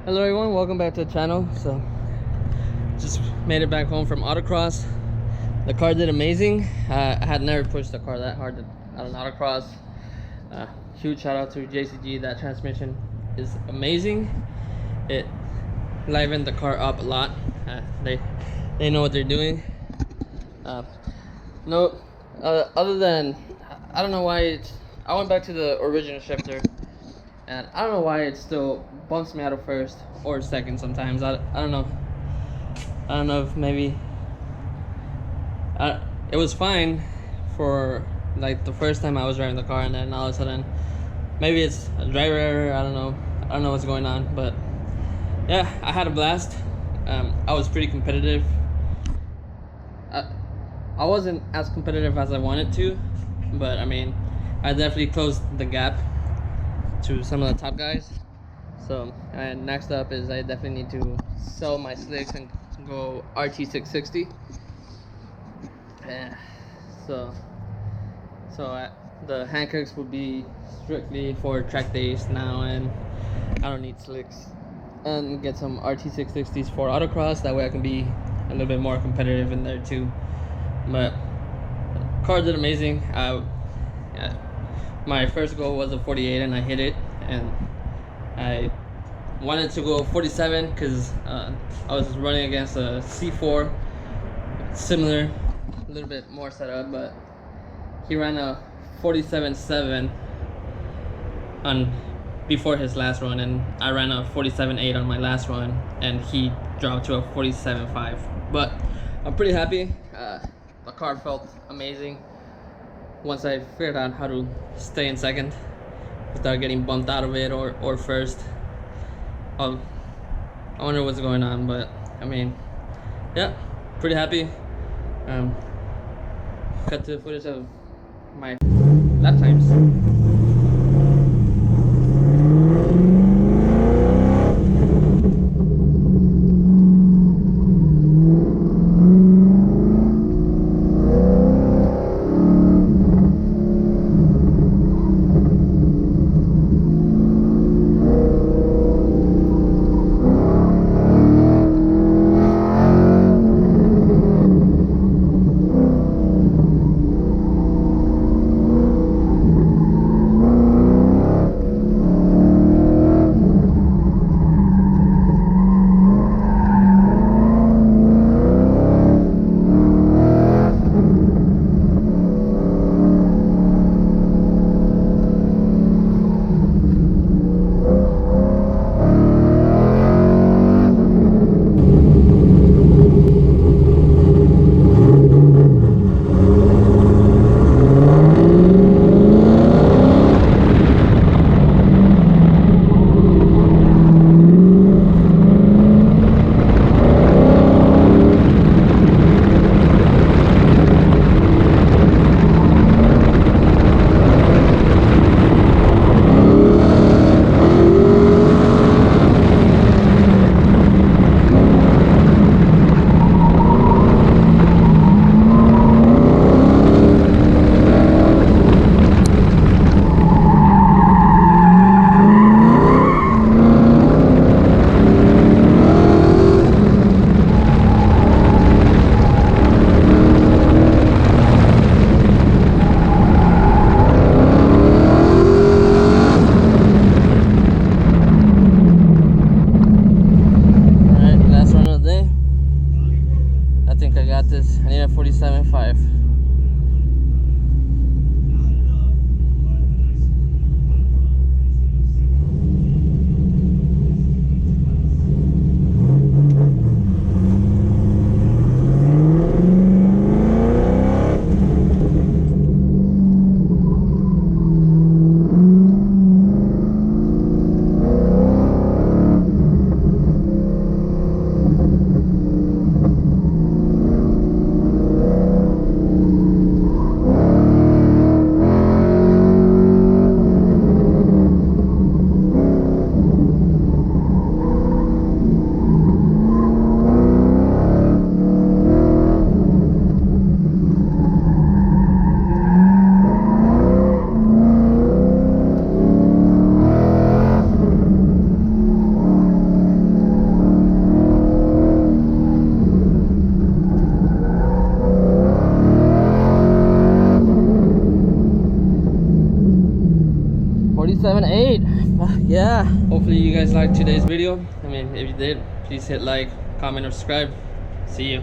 Hello everyone, welcome back to the channel. So just made it back home from autocross. The car did amazing. I had never pushed a car that hard at an autocross. Huge shout out to JCG. That transmission is amazing. It livened the car up a lot. They know what they're doing. Other than I don't know why I went back to the original shifter, and I don't know why it still bumps me out of first or second sometimes. I don't know. I don't know if maybe it was fine for like the first time I was driving the car, and then all of a sudden maybe it's a driver error. I don't know what's going on, but yeah, I had a blast. I was pretty competitive. I wasn't as competitive as I wanted to, but I mean, I definitely closed the gap to some of the top guys. So, and next up is I definitely need to sell my slicks and go RT660. So the Hancocks would be strictly for track days now, and I don't need slicks. And get some RT660s for autocross. That way I can be a little bit more competitive in there too. But car did amazing. My first goal was a 48 and I hit it, and I wanted to go 47 because I was running against a C4, similar, a little bit more set up, but he ran a 47.7 on before his last run, and I ran a 47.8 on my last run, and he dropped to a 47.5. But I'm pretty happy. The car felt amazing once I figured out how to stay in second without getting bumped out of it or first. I wonder what's going on, but I mean, yeah, pretty happy. Cut to the footage of my lap times. I need a 47.5. 478. Yeah, hopefully you guys liked today's video. I mean, if you did, please hit like, comment, or subscribe. See you.